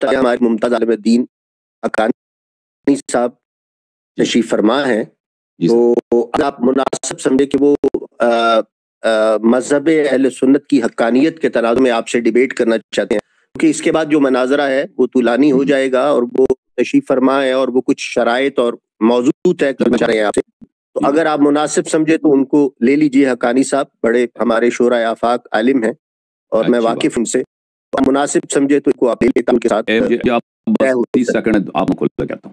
ہمارے ممتاز عالم دین حقانی صاحب تشریف فرما ہیں، تو اگر آپ مناسب سمجھے کہ وہ مذہب اہل سنت کی حقانیت کے تناظر میں آپ سے ڈیبیٹ کرنا چاہتے ہیں، کیونکہ اس کے بعد جو مناظرہ ہے وہ طولانی ہو جائے گا، اور وہ تشریف فرما ہے اور وہ کچھ شرائط اور موضوع طے کرنا چاہ رہے ہیں آپ سے، تو اگر آپ مناسب سمجھے تو ان کو لے لیجئے۔ حقانی صاحب بڑے ہمارے شورائے آفاق عالم ہیں اور میں واقف ان سے، مناسب سمجھے تو ان کو آپ لے لیتا ہوں کے ساتھ 30 سیکنڈ آپ کو کہتا ہوں۔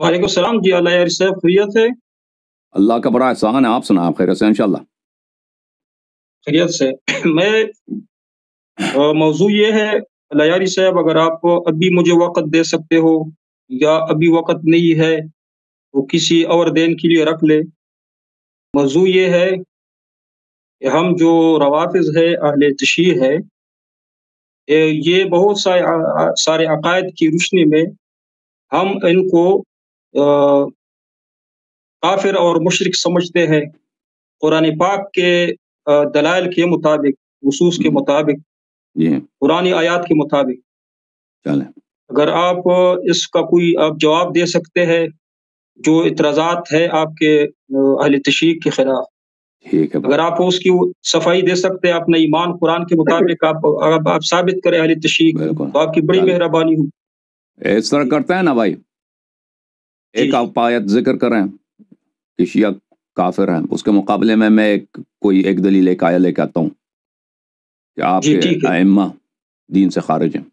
وعلیکم السلام جی، اللہ یار صاحب خیریت ہے؟ اللہ کا بڑا احسان ہے، آپ سنا آپ خیریت سے انشاءاللہ؟ خیریت سے۔ میں موضوع یہ ہے اللہ یاری صاحب، اگر آپ ابھی مجھے وقت دے سکتے ہو یا ابھی وقت نہیں ہے تو کسی اور دن کے لیے رکھ لے۔ موضوع یہ ہے کہ ہم جو روافض ہے، اہل تشیع ہے، یہ بہت سارے عقائد کی روشنی میں ہم ان کو کافر اور مشرک سمجھتے ہیں، قرآن پاک کے دلائل کے مطابق، نصوص کے مطابق، قرآن آیات کے مطابق۔ اگر آپ اس کا کوئی آپ جواب دے سکتے ہیں، جو اعتراضات ہے آپ کے اہل تشیع کے خلاف، اگر آپ اس کی صفائی دے سکتے ہیں اپنا ایمان قرآن کے مطابق آپ ثابت کریں اہل تشیع، تو آپ کی بڑی مہربانی ہو۔ اس طرح کرتے ہیں نا بھائی، ایک آپ آیت ذکر کریں کہ شیعہ کافر ہیں، اس کے مقابلے میں کوئی ایک دلیل ایک آیت لے کے آتا ہوں کہ آپ کے ائمہ دین سے خارج ہیں۔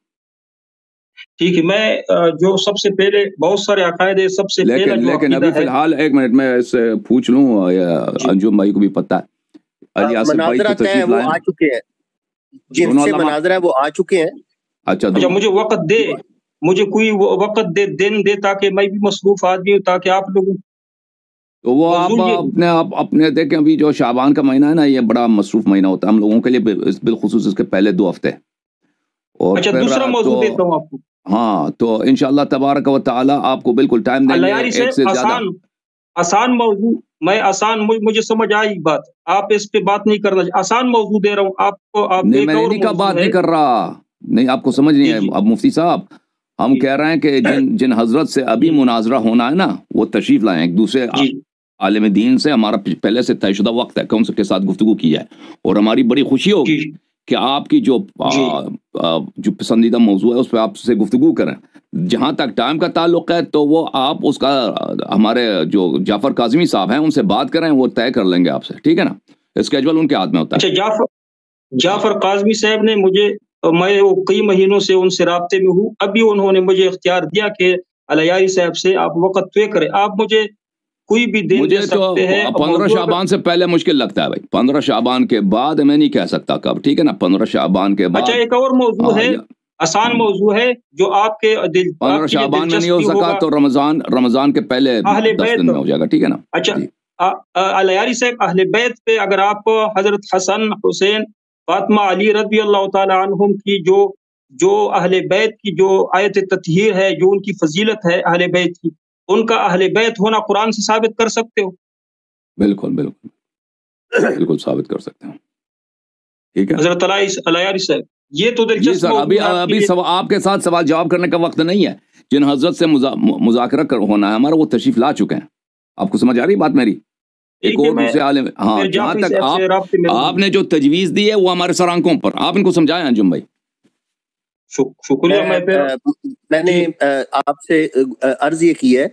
ٹھیک ہے، میں جو سب سے پہلے بہت سارے عقائد ہے، سب سے پہلے لیکن ابھی فی الحال ایک منٹ میں اس سے پوچھ لوں، انجم بھائی کو بھی پتہ ہے، علی آصف بھائی تو تشریف لائیں، آ چکے ہیں، جن سے مناظرہ ہے وہ آ چکے ہیں۔ اچھا مجھے وقت دے، مجھے کوئی وقت دن دے تاکہ میں بھی مصروف آدمی ہوں، تاکہ آپ لوگ تو وہ آپ اپنے دیکھیں، ابھی جو شعبان کا مہینہ ہے نا، یہ بڑا مصروف مہینہ ہوتا ہے ہم لوگوں کے لیے، بالخصوص اس کے پہلے 2 ہفتے، اور اچھا دوسرا موضوع دیتا ہوں آپ کو۔ ہاں، تو انشاءاللہ تبارک و تعالی آپ کو بالکل ٹائم دیں گے، ایک سے زیادہ آسان موضوع، مجھے سمجھ آئی بات، آپ اس پہ بات نہیں کرنا، آسان موضوع دے رہا ہوں آپ کو۔ نہیں، میں نہیں کا بات نہیں کر رہا، نہیں آپ کو سمجھ نہیں ہے اب مفتی صاحب، ہم کہہ رہے ہیں کہ جن حضرت سے ابھی مناظرہ ہونا ہے نا، وہ تشریف لائیں، ایک دوسرے عالم دین سے ہمارا پہلے سے طے شدہ وقت ہے کہ ان کے ساتھ گفتگو کی جائے، اور ہماری بڑی خوشی ہوگی کہ آپ کی جو پسندیدہ موضوع ہے اس پہ آپ سے گفتگو کریں۔ جہاں تک ٹائم کا تعلق ہے تو وہ آپ اس کا ہمارے جو جعفر کاظمی صاحب ہیں ان سے بات کریں، وہ طے کر لیں گے آپ سے، ٹھیک ہے نا؟ اسکیجول ان کے ہاتھ میں ہوتا ہے۔ اچھا، جعفر کاظمی صاحب نے میں کئی مہینوں سے ان سے رابطے میں ہوں، ابھی انہوں نے مجھے اختیار دیا کہ علیاری صاحب سے آپ وقت طے کریں، آپ مجھے کوئی بھی دن دے سکتے ہیں۔ 15 شعبان سے پہلے مشکل لگتا ہے بھائی، 15 شعبان کے بعد میں نہیں کہہ سکتا کب، ٹھیک ہے نا؟ 15 شعبان کے بعد۔ اچھا، ایک اور موضوع ہے، آسان موضوع ہے، جو آپ کے 15 شعبان میں نہیں ہو سکا تو رمضان کے پہلے 10 دن میں ہو جائے گا، ٹھیک ہے نا؟ اچھا، علیاری صاحب اہل بیت پہ اگر آپ حضرت حسن، حسین، فاطمہ، علی رضی اللہ تعالی عنہم کی جو اہل بیت کی جو آیت تطہیر ہے، جو ان کی فضیلت ہے اہل بیت کی، ان کا اہل بیت ہونا قرآن سے ثابت کر سکتے ہو؟ بالکل ثابت کر سکتے ہیں، ٹھیک ہے حضرت علیاری صاحب؟ یہ تو دلچسپ ابھی آپ کے ساتھ سوال جواب کرنے کا وقت نہیں ہے، جن حضرت سے مذاکرہ ہونا ہے ہمارا وہ تشریف لا چکے ہیں، آپ کو سمجھ آ رہی بات میری؟ ایک اور دوسرے عالم، ہاں، جہاں تک آپ نے جو تجویز دی ہے وہ ہمارے سر آنکھوں پر، آپ ان کو سمجھائیں انجم بھائی۔ شکریہ۔ میں نے آپ سے عرض یہ کی ہے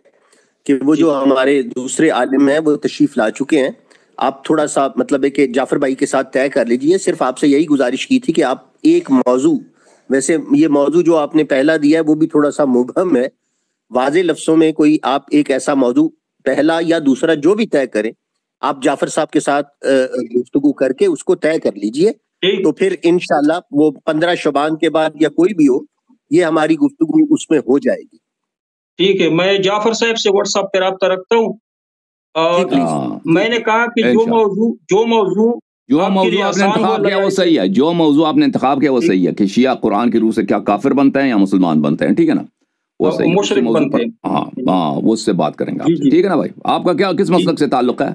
کہ وہ جو ہمارے دوسرے عالم ہیں وہ تشریف لا چکے ہیں، آپ تھوڑا سا مطلب ہے کہ جعفر بھائی کے ساتھ طے کر لیجئے۔ صرف آپ سے یہی گزارش کی تھی کہ آپ ایک موضوع، ویسے یہ موضوع جو آپ نے پہلا دیا ہے وہ بھی تھوڑا سا مبہم ہے، واضح لفظوں میں کوئی آپ ایک ایسا موضوع پہلا یا دوسرا جو بھی طے کریں، آپ جعفر صاحب کے ساتھ گفتگو کر کے اس کو طے کر لیجئے، تو پھر انشاءاللہ وہ 15 شعبان کے بعد یا کوئی بھی ہو، یہ ہماری گفتگو اس میں ہو جائے گی۔ ٹھیک ہے، میں جعفر صاحب سے واٹس ایپ پہ رابطہ رکھتا ہوں، اور میں نے کہا کہ جو موضوع آپ نے انتخاب کیا وہ صحیح ہے، جو موضوع آپ نے انتخاب کیا وہ صحیح ہے کہ شیعہ قرآن کی روح سے کیا کافر بنتے ہیں یا مسلمان بنتے ہیں، ٹھیک ہے نا؟ وہ صحیح ہے، ہاں وہ اس سے بات کریں گے آپ سے، ٹھیک ہے نا بھائی؟ آپ کا کیا کس مسلک سے تعلق ہے؟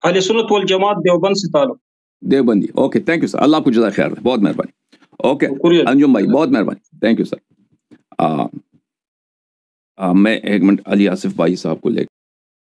اہل سنت والجماعت دیوبند سے تعلق۔ Deobandi. Okay thank you sir, اللہ آپ کو جزائے خیر, بہت مہربانی. اوکے انجم بھائی بہت مہربانی, تھینک یو سر. میں ایک منٹ علی آصف بھائی صاحب کو لے